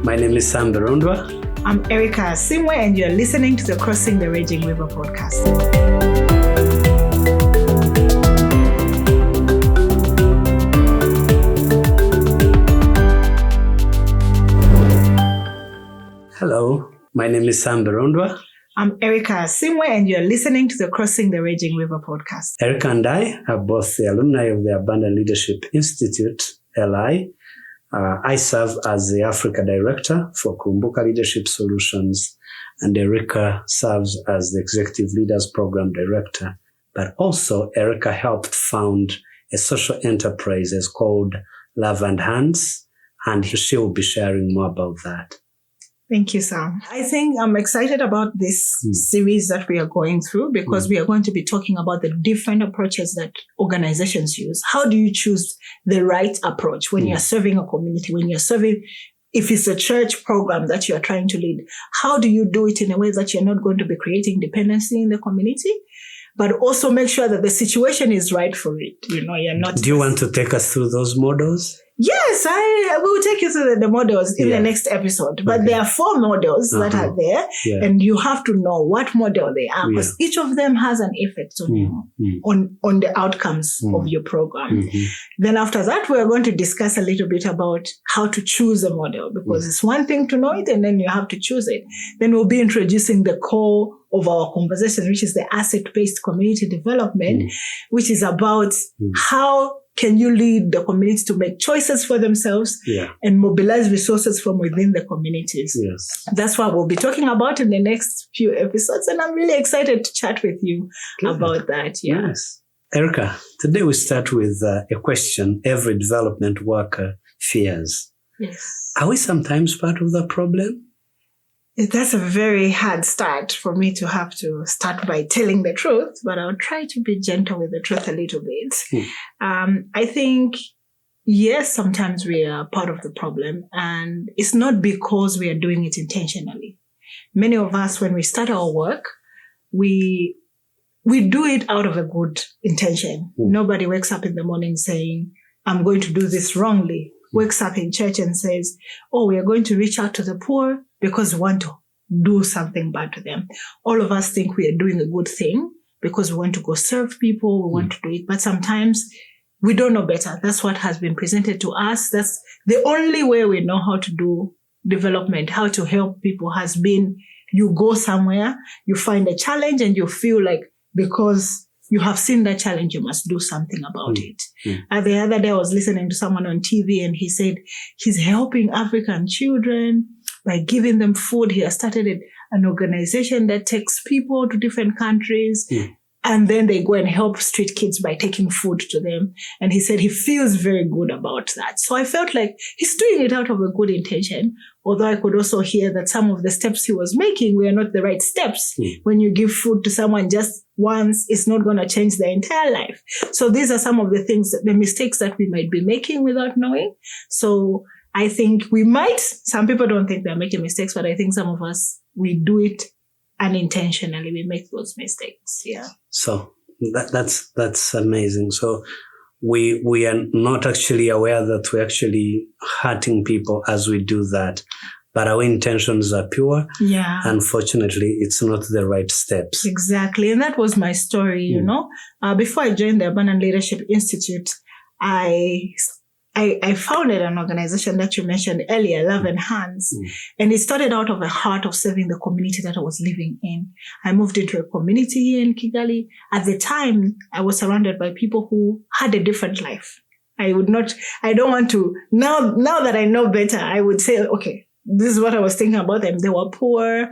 My name is Birondwa. I'm Asiimwe, and you're listening to the Crossing the Raging River podcast. Hello, my name is Birondwa. I'm Asiimwe, and you're listening to the Crossing the Raging River podcast. Erica and I are both the alumni of the Abundant Leadership Institute, LI. I serve as the Africa Director for Kurumbuka Leadership Solutions, and Erica serves as the Executive Leaders Program Director. But also, Erica helped found a social enterprise called Love and Hands, and she will be sharing more about that. Thank you, Sam. I think I'm excited about this series that we are going through because we are going to be talking about the different approaches that organizations use. How do you choose the right approach when you're serving a community, when you're serving, if it's a church program that you're trying to lead? How do you do it in a way that you're not going to be creating dependency in the community, but also make sure that the situation is right for it? You know, you're not. Do you want to take us through those models? Yes, I will take you through the models in the next episode. But there are 4 models that are there, and you have to know what model they are because each of them has an effect on the outcomes of your program. Then after that, we are going to discuss a little bit about how to choose a model because it's one thing to know it and then you have to choose it. Then we'll be introducing the core of our conversation, which is the asset-based community development, which is about how can you lead the community to make choices for themselves and mobilize resources from within the communities? Yes. That's what we'll be talking about in the next few episodes. And I'm really excited to chat with you about that. Yeah. Yes. Erica, today we start with a question every development worker fears. Yes. Are we sometimes part of the problem? That's a very hard start for me to have to start by telling the truth, but I'll try to be gentle with the truth a little bit. I think, yes, sometimes we are part of the problem, and it's not because we are doing it intentionally. Many of us, when we start our work, we do it out of a good intention. Nobody wakes up in the morning saying, I'm going to do this wrongly. Wakes up in church and says, oh, we are going to reach out to the poor because we want to do something bad to them. All of us think we are doing a good thing because we want to go serve people, we want to do it. But sometimes we don't know better. That's what has been presented to us. That's the only way we know how to do development, how to help people has been you go somewhere, you find a challenge and you feel like because you have seen that challenge, you must do something about it. The other day I was listening to someone on TV and he said he's helping African children by giving them food. He has started an organization that takes people to different countries and then they go and help street kids by taking food to them. And he said he feels very good about that. So I felt like he's doing it out of a good intention, although I could also hear that some of the steps he was making were not the right steps. When you give food to someone just once, it's not going to change their entire life. So these are some of the things, the mistakes that we might be making without knowing. So I think some people don't think they're making mistakes, but I think some of us, we do it unintentionally. We make those mistakes. Yeah. So that's amazing. So we are not actually aware that we're actually hurting people as we do that, but our intentions are pure. Yeah. Unfortunately, it's not the right steps. Exactly. And that was my story, you know. Before I joined the Abundant Leadership Institute, I founded an organization that you mentioned earlier, Love and Hands. And it started out of a heart of serving the community that I was living in. I moved into a community here in Kigali. At the time, I was surrounded by people who had a different life. I don't want to, now that I know better, I would say, okay, this is what I was thinking about them. They were poor.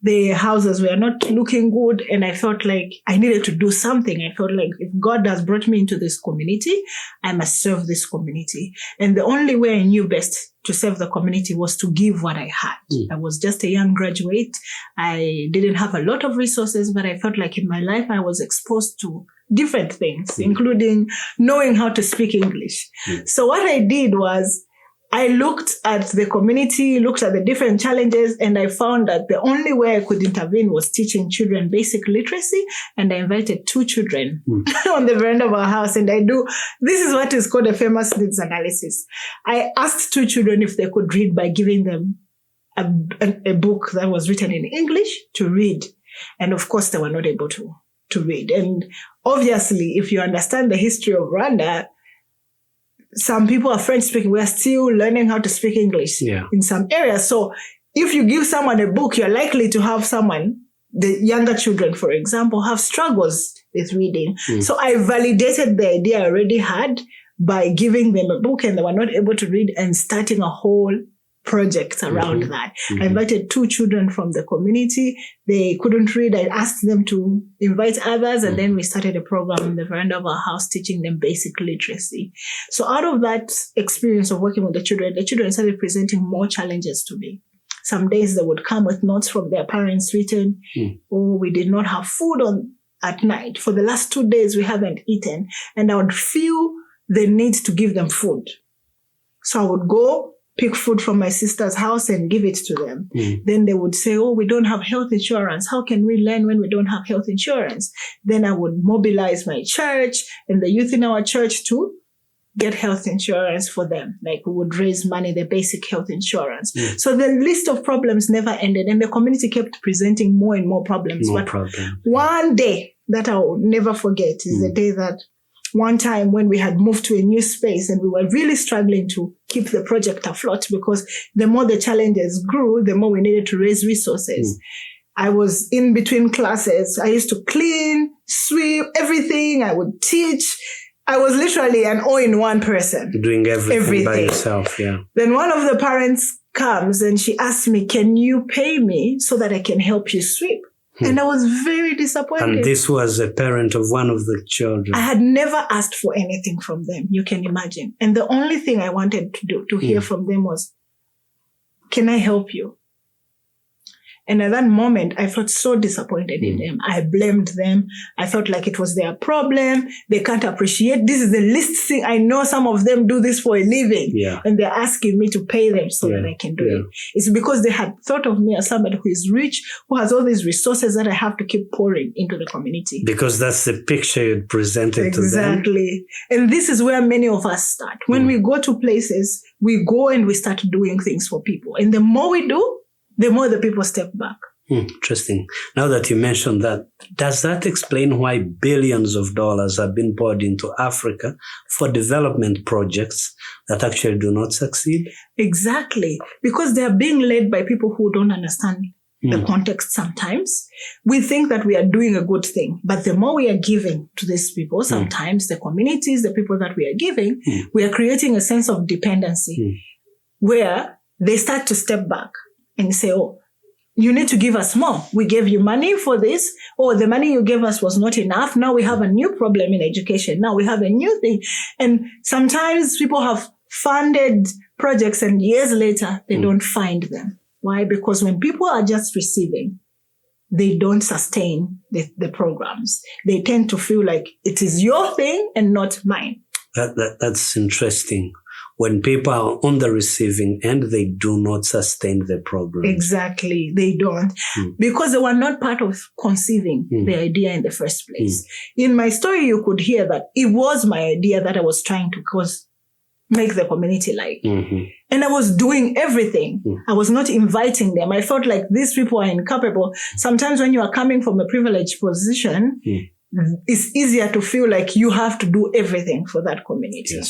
Their houses were not looking good. And I felt like I needed to do something. I felt like if God has brought me into this community, I must serve this community. And the only way I knew best to serve the community was to give what I had. I was just a young graduate. I didn't have a lot of resources, but I felt like in my life, I was exposed to different things, including knowing how to speak English. So what I did was I looked at the community, looked at the different challenges, and I found that the only way I could intervene was teaching children basic literacy. And I invited 2 children on the veranda of our house. And this is what is called a famous needs analysis. I asked 2 children if they could read by giving them a book that was written in English to read. And of course, they were not able to read. And obviously, if you understand the history of Rwanda, some people are French speaking. We are still learning how to speak English in some areas. So if you give someone a book, you're likely to have the younger children, for example, have struggles with reading. So I validated the idea I already had by giving them a book, and they were not able to read, and starting a whole project around that. I invited 2 children from the community. They couldn't read. I asked them to invite others, and then we started a program in the veranda of our house teaching them basic literacy. So out of that experience of working with the children started presenting more challenges to me. Some days they would come with notes from their parents written, "Oh, we did not have food at night. For the last 2 days, we haven't eaten." And I would feel the need to give them food. So I would go pick food from my sister's house and give it to them. Then they would say, "Oh, we don't have health insurance. How can we learn when we don't have health insurance?" Then I would mobilize my church and the youth in our church to get health insurance for them. Like, we would raise money, the basic health insurance. So the list of problems never ended, and the community kept presenting more and more problems. One day that I will never forget is the day that one time when we had moved to a new space and we were really struggling to keep the project afloat, because the more the challenges grew, the more we needed to raise resources. I was in between classes. I used to clean, sweep, everything. I would teach. I was literally an all-in-one person. Doing everything by yourself, Then one of the parents comes and she asked me, "Can you pay me so that I can help you sweep?" And I was very disappointed. And this was a parent of one of the children. I had never asked for anything from them, you can imagine. And the only thing I wanted to hear from them was, "Can I help you?" And at that moment, I felt so disappointed in them. I blamed them. I felt like it was their problem. They can't appreciate. This is the least thing. I know some of them do this for a living. And they're asking me to pay them so that I can do it. It's because they had thought of me as somebody who is rich, who has all these resources that I have to keep pouring into the community. Because that's the picture you presented to them. Exactly. And this is where many of us start. When we go to places, we go and we start doing things for people. And the more we do, the more the people step back. Interesting. Now that you mentioned that, does that explain why billions of dollars have been poured into Africa for development projects that actually do not succeed? Exactly. Because they are being led by people who don't understand the context sometimes. We think that we are doing a good thing, but the more we are giving to these people, sometimes the communities, the people that we are giving, we are creating a sense of dependency where they start to step back and say, "Oh, you need to give us more. We gave you money for this. Oh, the money you gave us was not enough. Now we have a new problem in education. Now we have a new thing." And sometimes people have funded projects and years later, they don't find them. Why? Because when people are just receiving, they don't sustain the programs. They tend to feel like it is your thing and not mine. That's interesting. When people are on the receiving end, they do not sustain the program. Exactly. They don't. Because they were not part of conceiving the idea in the first place. In my story, you could hear that it was my idea that I was trying to make the community like. And I was doing everything. I was not inviting them. I felt like these people are incapable. Sometimes when you are coming from a privileged position, it's easier to feel like you have to do everything for that community.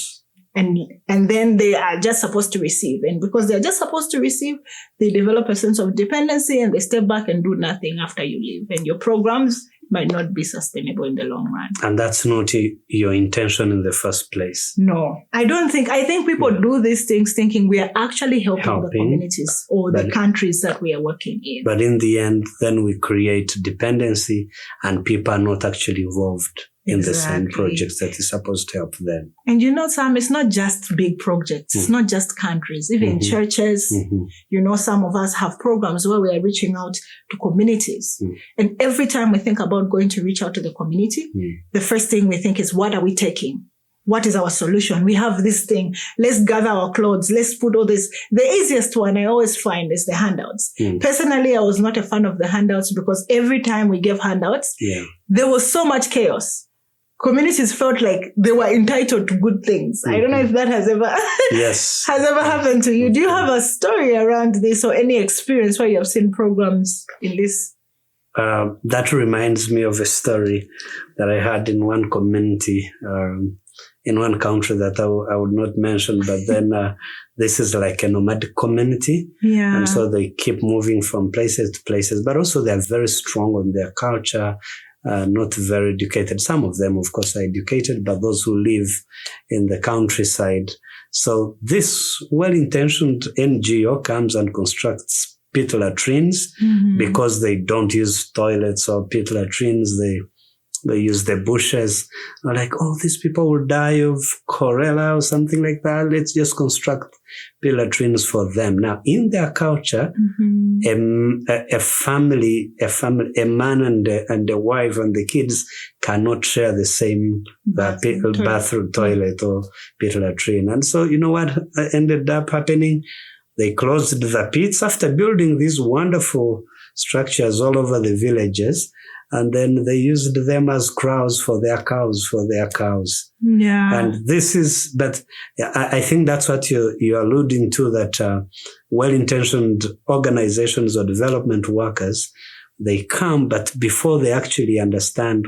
And then they are just supposed to receive. And because they're just supposed to receive, they develop a sense of dependency and they step back and do nothing after you leave. And your programs might not be sustainable in the long run. And that's not your intention in the first place. No, I think people do these things thinking we are actually helping the communities or the countries that we are working in. But in the end, then we create dependency and people are not actually involved in the same projects that is supposed to help them. And Sam, it's not just big projects. It's not just countries, even churches. Some of us have programs where we are reaching out to communities. And every time we think about going to reach out to the community, the first thing we think is, what are we taking? What is our solution? We have this thing. Let's gather our clothes. Let's put all this. The easiest one I always find is the handouts. Personally, I was not a fan of the handouts because every time we gave handouts, there was so much chaos. communities felt like they were entitled to good things. I don't know if that has ever happened to you. Do you have a story around this or any experience where you have seen programs in this? That reminds me of a story that I had in one community, in one country that I would not mention, but then this is like a nomadic community. Yeah. And so they keep moving from places to places, but also they're very strong on their culture, not very educated. Some of them, of course, are educated, but those who live in the countryside. So this well-intentioned NGO comes and constructs pit latrines because they don't use toilets or pit latrines. They use the bushes. They're like, oh, these people will die of cholera or something like that. Let's just construct pit latrines for them. Now, in their culture, a man and a wife and the kids cannot share the same bathroom, toilet or pit latrine. And so, you know what ended up happening? They closed the pits after building these wonderful structures all over the villages. And then they used them as crows for their cows. Yeah. And this is, but I think that's what you're alluding to, that well-intentioned organizations or development workers, they come, but before they actually understand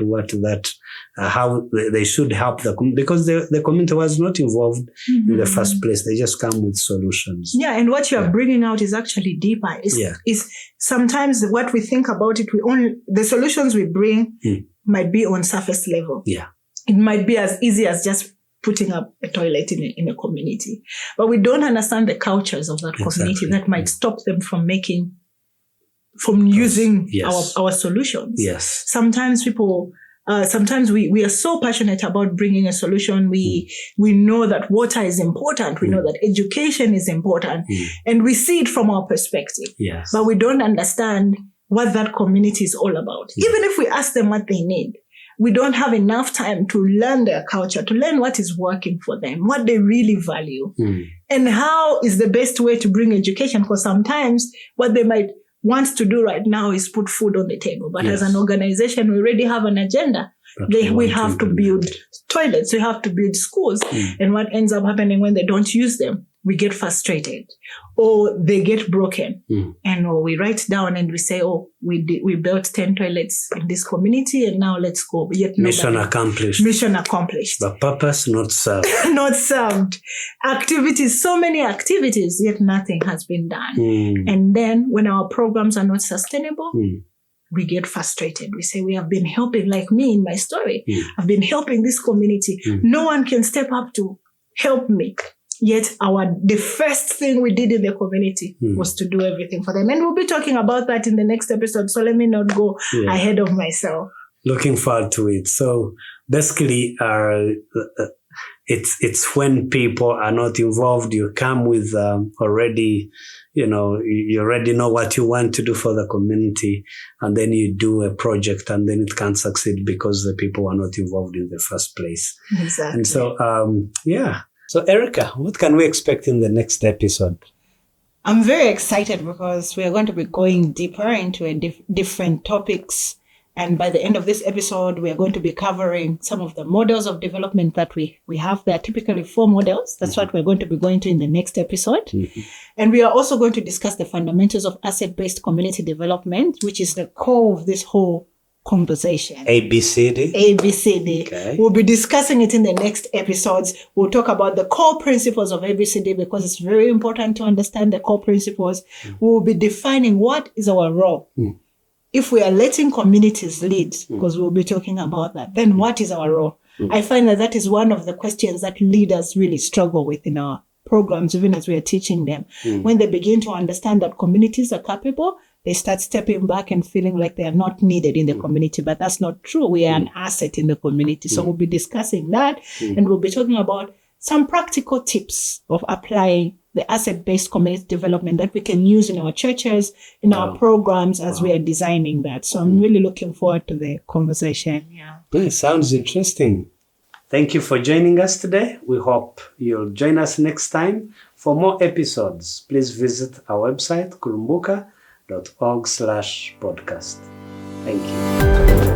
how they should help the community, because the community was not involved in the first place. They just come with solutions. Yeah, and what you are bringing out is actually deeper. Is sometimes what we think about it, the solutions we bring might be on surface level. Yeah, it might be as easy as just putting up a toilet in a community, but we don't understand the cultures of that community that might stop them from using our solutions. Yes. Sometimes people, sometimes we are so passionate about bringing a solution. We know that water is important. We know that education is important, and we see it from our perspective. Yes. But we don't understand what that community is all about. Even if we ask them what they need, we don't have enough time to learn their culture, to learn what is working for them, what they really value, and how is the best way to bring education. Because sometimes what they might want to do right now is put food on the table. But as an organization, we already have an agenda. We have to build toilets. We have to build schools. And what ends up happening when they don't use them, we get frustrated or they get broken. And we write down and we say, oh, we built 10 toilets in this community and now let's go. Yet mission accomplished. The purpose not served. Not served. Activities, so many activities, yet nothing has been done. And then when our programs are not sustainable, we get frustrated. We say, we have been helping, like me in my story. I've been helping this community. No one can step up to help me. Yet the first thing we did in the community was to do everything for them. And we'll be talking about that in the next episode. So let me not go ahead of myself. Looking forward to it. So basically, it's when people are not involved, you come with already, you already know what you want to do for the community, and then you do a project and then it can't succeed because the people are not involved in the first place. Exactly. And so, So Erica, what can we expect in the next episode? I'm very excited because we are going to be going deeper into different topics. And by the end of this episode, we are going to be covering some of the models of development that we have. There are typically 4 models. That's what we're going to be going to in the next episode. And we are also going to discuss the fundamentals of asset-based community development, which is the core of this whole conversation. ABCD. Okay. We'll be discussing it in the next episodes. We'll talk about the core principles of ABCD because it's very important to understand the core principles. We'll be defining what is our role. If we are letting communities lead, because we'll be talking about that, then what is our role? I find that is one of the questions that leaders really struggle with in our programs, even as we are teaching them. When they begin to understand that communities are capable, they start stepping back and feeling like they are not needed in the community. But that's not true. We are an asset in the community. So we'll be discussing that and we'll be talking about some practical tips of applying the asset-based community development that we can use in our churches, in our programs as we are designing that. So I'm really looking forward to the conversation. Yeah, sounds interesting. Thank you for joining us today. We hope you'll join us next time. For more episodes, please visit our website, kurumbuka.org/podcast. Thank you.